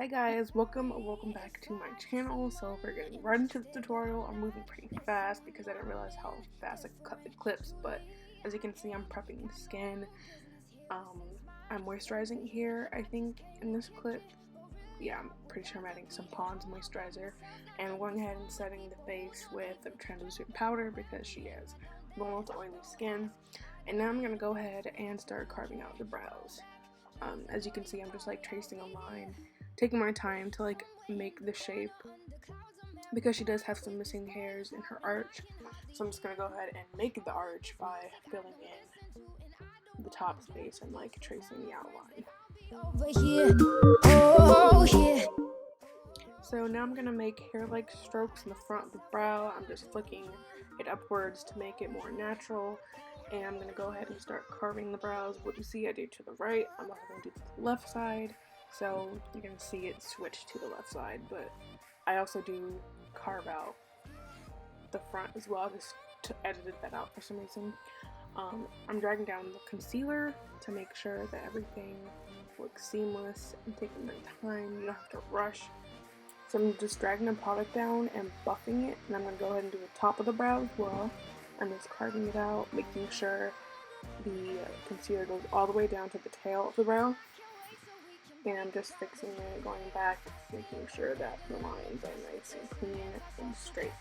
Hi guys, welcome back to my channel. So we're getting right into the tutorial. I'm moving pretty fast because I didn't realize how fast I cut the clips, but as you can see, I'm prepping the skin. I'm moisturizing here, I think, in this clip. Yeah, I'm pretty sure I'm adding some Pond's moisturizer, and going ahead and setting the face with a translucent powder because she has normal to oily skin. And now I'm gonna go ahead and start carving out the brows. As you can see, I'm just like tracing a line, taking my time to like make the shape because she does have some missing hairs in her arch. So I'm just gonna go ahead and make the arch by filling in the top space and like tracing the outline. So now I'm gonna make hair-like strokes in the front of the brow. I'm just flicking it upwards to make it more natural. And I'm gonna go ahead and start carving the brows. What you see I do to the right, I'm also gonna do to the left side. So you're gonna see it switch to the left side, but I also do carve out the front as well, just to edit that out for some reason. I'm dragging down the concealer to make sure that everything looks seamless and taking my time. You don't have to rush. So I'm just dragging the product down and buffing it, and I'm going to go ahead and do the top of the brow as well. I'm just carving it out, making sure the concealer goes all the way down to the tail of the brow. And I'm just fixing it, going back, making sure that the lines are nice and clean and straight.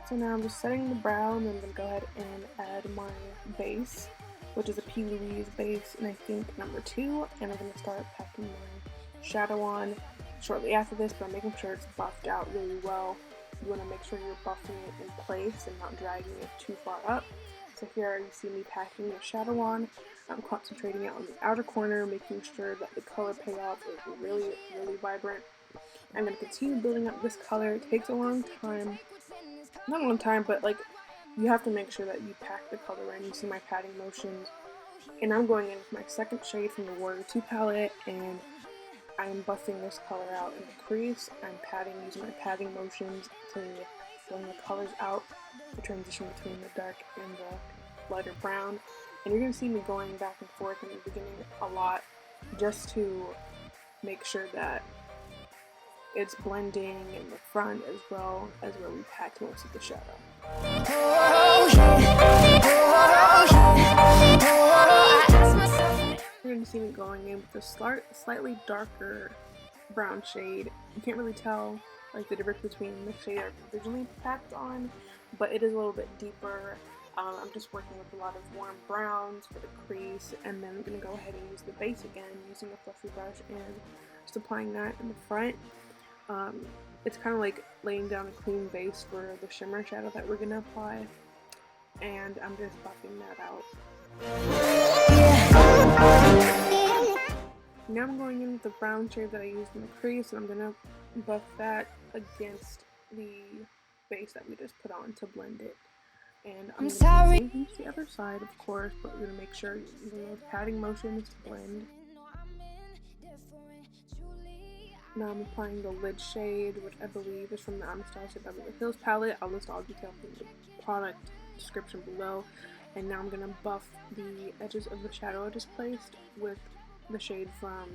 So now I'm just setting the brow, and then I'm going to go ahead and add my base, which is a P. Louise base, and I think number 2, and I'm going to start packing my shadow on shortly after this, but I'm making sure it's buffed out really well. You want to make sure you're buffing it in place and not dragging it too far up. So here you see me packing the shadow on. I'm concentrating it on the outer corner, making sure that the color payoff is really vibrant. I'm going to continue building up this color. It takes a long time. Not a long time, but like you have to make sure that you pack the color in. You see my patting motions. And I'm going in with my second shade from the Warrior 2 palette, and I'm buffing this color out in the crease. I'm patting, using my patting motions to bring the colors out, the transition between the dark and the lighter brown. And you're going to see me going back and forth in the beginning a lot just to make sure that it's blending in the front as well as where we packed most of the shadow. You're going to see me going in with a slightly darker brown shade. You can't really tell like the difference between the shade I originally packed on, but it is a little bit deeper. I'm just working with a lot of warm browns for the crease, and then I'm going to go ahead and use the base again using a fluffy brush and just applying that in the front. It's kind of like laying down a clean base for the shimmer shadow that we're going to apply, and I'm just buffing that out. Now I'm going in with the brown shade that I used in the crease, and I'm going to buff that against the base that we just put on to blend it. And I'm going to use the other side, of course, but we're going to make sure using those patting motions to blend. Now I'm applying the lid shade, which I believe is from the Anastasia Beverly Hills palette. I'll list all details in the product description below. And now I'm going to buff the edges of the shadow I just placed with the shade from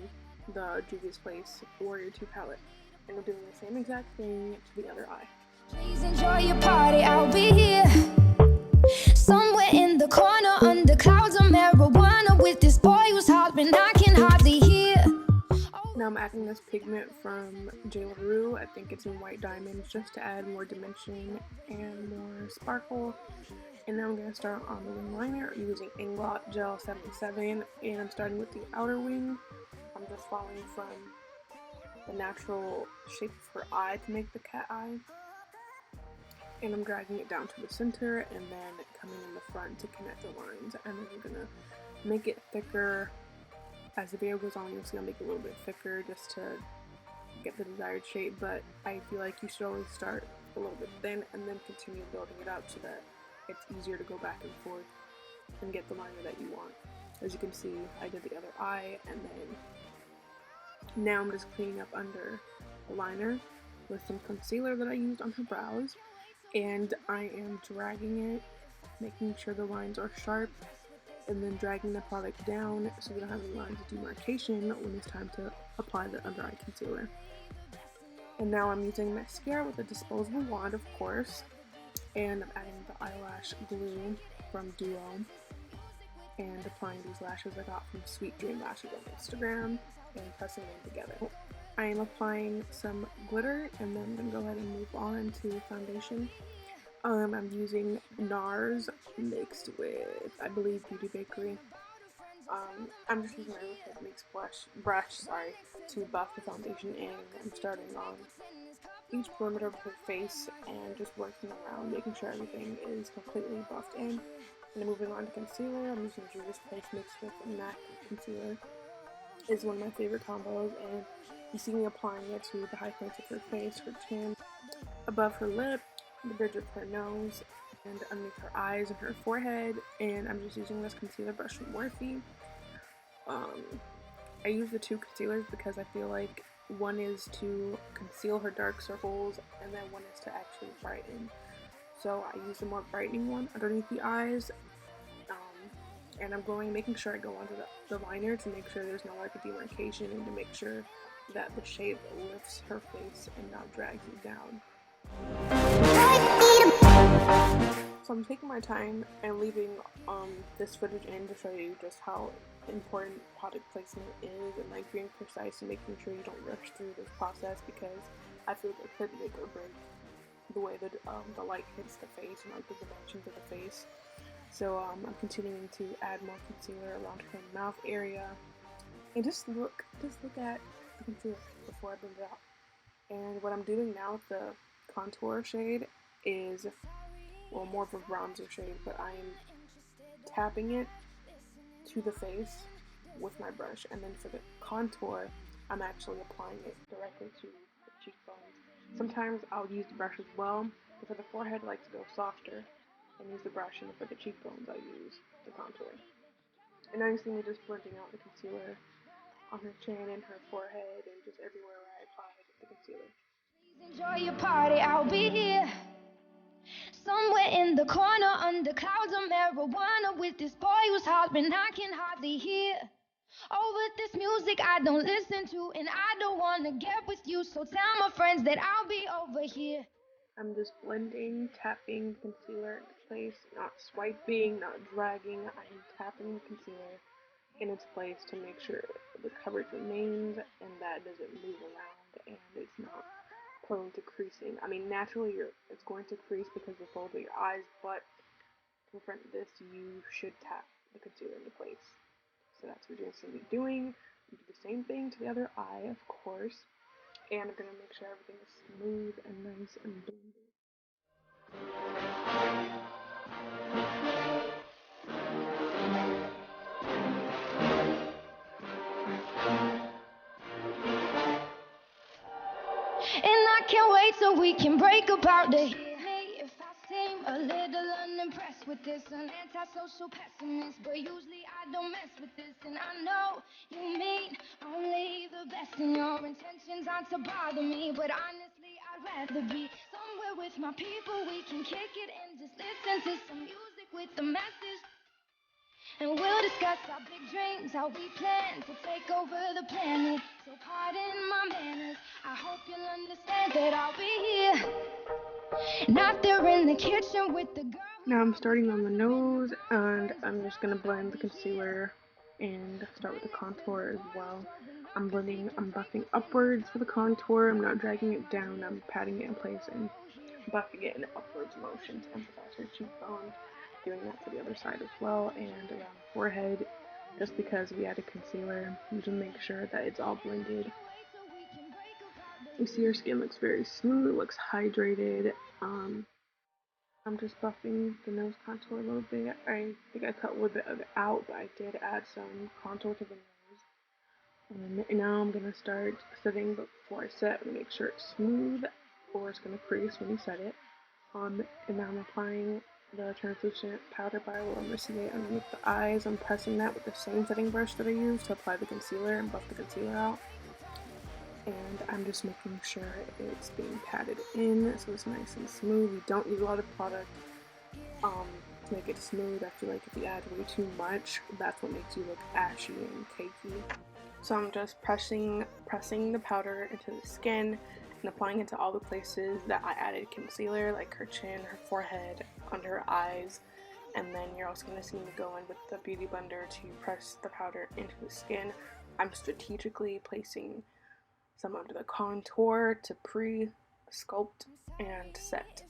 the Juvia's Place Warrior 2 palette. And we're doing the same exact thing to the other eye. Please enjoy your party, I'll be here. Somewhere in the corner under clouds of marijuana with this boy who's hopping, I can hardly hear. Now I'm adding this pigment from Jlarue. I think it's in white diamonds, just to add more dimension and more sparkle. And now I'm going to start on the wing liner. I'm using Inglot Gel 77, and I'm starting with the outer wing. I'm just following from the natural shape of her eye to make the cat eye. And I'm dragging it down to the center and then coming in the front to connect the lines. And then I'm going to make it thicker. As the video goes on, you'll see I'll make it a little bit thicker just to get the desired shape, but I feel like you should always start a little bit thin and then continue building it up so that it's easier to go back and forth and get the liner that you want. As you can see, I did the other eye, and then now I'm just cleaning up under the liner with some concealer that I used on her brows, and I am dragging it, making sure the lines are sharp and then dragging the product down so we don't have any lines of demarcation when it's time to apply the under eye concealer. And now I'm using mascara with a disposable wand, of course, and I'm adding the eyelash glue from Duo and applying these lashes I got from Sweet Dream Lashes on Instagram and pressing them together. I am applying some glitter, and then I'm going to go ahead and move on to foundation. I'm using Nars mixed with, I believe, Bakerie. I'm just using my Liquid Mix brush to buff the foundation in. I'm starting on each perimeter of her face and just working around, making sure everything is completely buffed in. And then moving on to concealer, I'm using Juvia's Place mixed with MAC concealer. It's one of my favorite combos, and you see me applying it to the high points of her face, her chin, above her lip, the bridge of her nose, and underneath her eyes and her forehead. And I'm just using this concealer brush from Morphe. I use the two concealers because I feel like one is to conceal her dark circles and then one is to actually brighten. So I use the more brightening one underneath the eyes, and I'm making sure I go onto the liner to make sure there's no like a demarcation and to make sure that the shade lifts her face and not drags it down. So I'm taking my time and leaving this footage in to show you just how important product placement is, and like being precise and making sure you don't rush through this process, because I feel like it could make or break the way that the light hits the face and like the dimensions of the face. So I'm continuing to add more concealer around her mouth area, and just look at the concealer before I blend it out. And what I'm doing now with the contour shade is, well, more of a bronzer shade, but I am tapping it to the face with my brush, and then for the contour I'm actually applying it directly to the cheekbones. Sometimes I'll use the brush as well, but for the forehead I like to go softer and use the brush, and for the cheekbones I use the contour. And now you see me just blending out the concealer on her chin and her forehead and just everywhere where I applied the concealer. Enjoy your party, I'll be here. Somewhere in the corner under clouds of marijuana with this boy who's hollering I can hardly hear. Over this music I don't listen to, and I don't wanna get with you, so tell my friends that I'll be over here. I'm just blending, tapping the concealer into place, not swiping, not dragging. I'm tapping the concealer in its place to make sure the coverage remains and that it doesn't move around and it's not prone to creasing. I mean, naturally it's going to crease because of the fold of your eyes, but to prevent this, you should tap the concealer into place. So that's what you're going to see me doing. You do the same thing to the other eye, of course, and I'm going to make sure everything is smooth and nice and blended. And I can't wait till we can break apart to hear me if I seem a little unimpressed with this, an antisocial pessimist, but usually I don't mess with this, and I know you mean only the best, and your intentions aren't to bother me, but honestly I'd rather be somewhere with my people. We can kick it and just listen to some music with the message, and we'll discuss our big dreams, how we plan to take over the planet. So pardon my manners, I hope you'll understand that I'll be here, not there in the kitchen with the girl. Now I'm starting on the nose, and I'm just going to blend the concealer and start with the contour as well. I'm buffing upwards for the contour. I'm not dragging it down, I'm patting it in place and buffing it in an upwards motion to emphasize her cheekbone. Doing that to the other side as well, and around the forehead, just because we added concealer, to make sure that it's all blended. You see her skin looks very smooth, it looks hydrated. I'm just buffing the nose contour a little bit. I think I cut a little bit of it out, but I did add some contour to the nose. And now I'm going to start setting, but before I set, I'm going to make sure it's smooth or it's going to crease when you set it. And now I'm applying the translucent powder by Mercier underneath the eyes. I'm pressing that with the same setting brush that I used to apply the concealer and buff the concealer out. And I'm just making sure it's being patted in so it's nice and smooth. We don't use a lot of product. to make it smooth. I feel like if you add way too much, that's what makes you look ashy and cakey. So I'm just pressing the powder into the skin and applying it to all the places that I added concealer, like her chin, her forehead, under her eyes. And then you're also going to see me go in with the beauty blender to press the powder into the skin. I'm strategically placing some under the contour to pre-sculpt and set.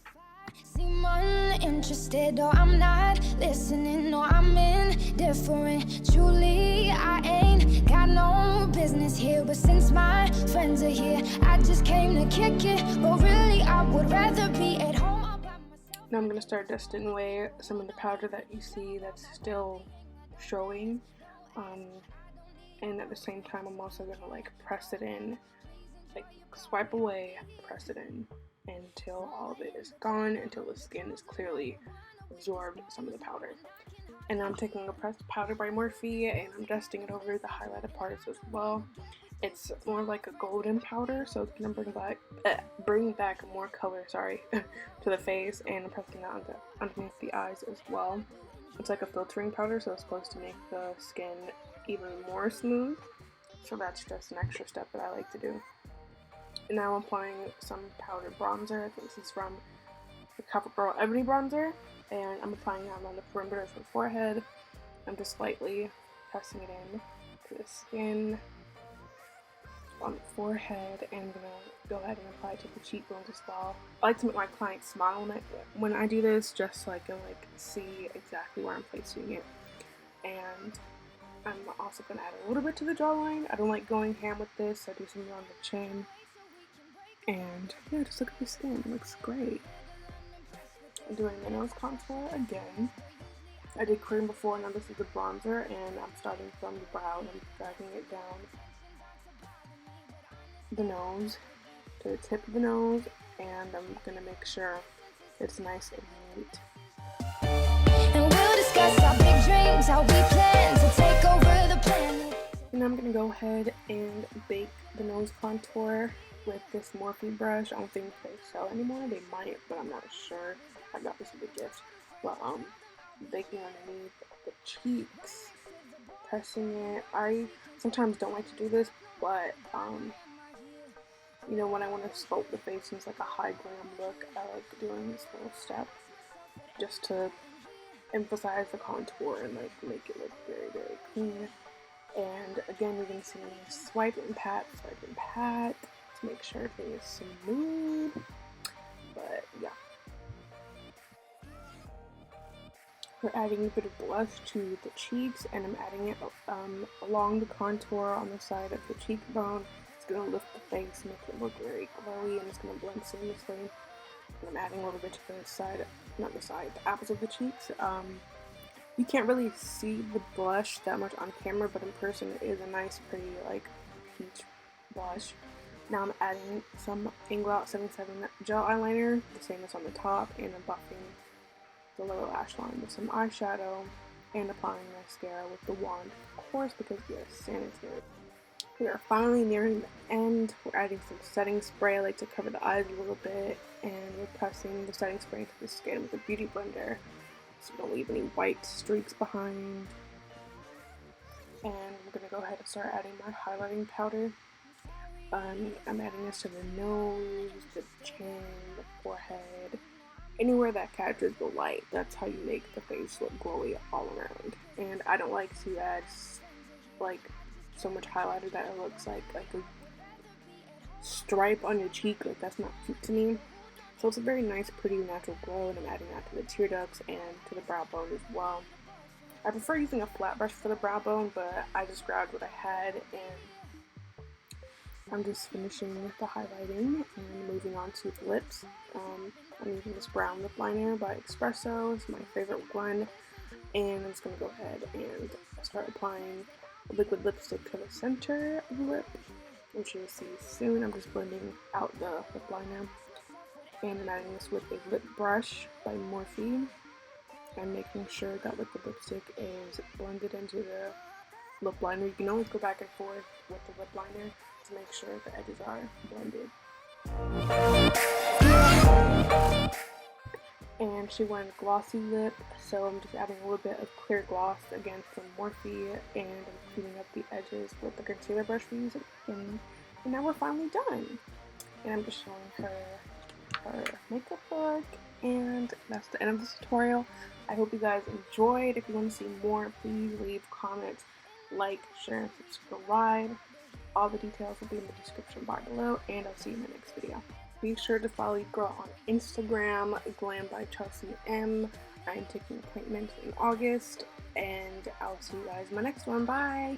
Seem uninterested, or I'm not listening, or I'm indifferent. Truly, I ain't got no business here, but since my friends are here, I just came to kick it. But really, I would rather be at home. Now I'm going to start dusting away some of the powder that you see that's still showing. And at the same time, I'm also going to like press it in, like swipe away, press it in until all of it is gone, until the skin is clearly absorbed some of the powder. And now I'm taking a pressed powder by Morphe and I'm dusting it over the highlighted parts as well. It's more like a golden powder, so it's gonna bring back more color, to the face, and I'm pressing that underneath the eyes as well. It's like a filtering powder, so it's supposed to make the skin even more smooth. So that's just an extra step that I like to do. And now I'm applying some powdered bronzer. I think this is from the CoverGirl Ebony bronzer, and I'm applying that on the perimeter of the forehead. I'm just lightly pressing it in to the skin, on the forehead, and I'm gonna go ahead and apply it to the cheekbones as well. I like to make my clients smile when I do this, just so I can like see exactly where I'm placing it. And I'm also gonna add a little bit to the jawline. I don't like going ham with this. I do some on the chin. And yeah, just look at the skin, it looks great. I'm doing the nose contour again. I did cream before, now this is the bronzer, and I'm starting from the brow and I'm dragging it down the nose to the tip of the nose, and I'm gonna make sure it's nice and neat. And we'll discuss our big dreams, how we plan to take over the planet. And I'm gonna go ahead and bake the nose contour with this Morphe brush. I don't think they sell anymore. They might, but I'm not sure. I got this as a gift. But baking underneath the cheeks, pressing it. I sometimes don't like to do this, but you know, when I want to sculpt the face into like a high glam look, I like doing this little step just to emphasize the contour and like make it look very, very clean. And again, you're gonna see me swipe and pat to make sure everything is smooth. But yeah, we're adding a bit of blush to the cheeks, and I'm adding it along the contour on the side of the cheekbone. It's gonna lift the face, make it look very glowy, and it's gonna blend seamlessly. And I'm adding a little bit to the side, the apples of the cheeks. You can't really see the blush that much on camera, but in person it is a nice, pretty, like, peach blush. Now I'm adding some Inglot 77 gel eyeliner, the same as on the top, and I'm buffing the lower lash line with some eyeshadow, and applying mascara with the wand, of course, because we are sanitary. We are finally nearing the end. We're adding some setting spray. I like to cover the eyes a little bit, and we're pressing the setting spray into the skin with a beauty blender, so we don't leave any white streaks behind. And I'm going to go ahead and start adding my highlighting powder. I'm adding this to the nose, the chin, the forehead, anywhere that catches the light. That's how you make the face look glowy all around. And I don't like to add like so much highlighter that it looks like a stripe on your cheek. Like, that's not cute to me. So it's a very nice, pretty, natural glow, and I'm adding that to the tear ducts and to the brow bone as well. I prefer using a flat brush for the brow bone, but I just grabbed what I had, and I'm just finishing with the highlighting and moving on to the lips. I'm using this brown lip liner by Espresso. It's my favorite one, and I'm just going to go ahead and start applying a liquid lipstick to the center of the lip, which you'll see soon. I'm just blending out the lip liner. And I'm adding this with a lip brush by Morphe. I'm making sure that liquid lipstick is blended into the lip liner. You can always go back and forth with the lip liner to make sure the edges are blended. and she wanted a glossy lip, so I'm just adding a little bit of clear gloss against some morphe, and I'm cleaning up the edges with the concealer brush we used at the beginning. And now we're finally done. And I'm just showing her her makeup look, and that's the end of this tutorial. I hope you guys enjoyed. If you want to see more, please leave comments, like, share, and subscribe. All the details will be in the description bar below, and I'll see you in the next video. Be sure to follow your girl on Instagram, GLAMBYCHELSEAM. I am taking appointments in August, and I'll see you guys in my next one. Bye!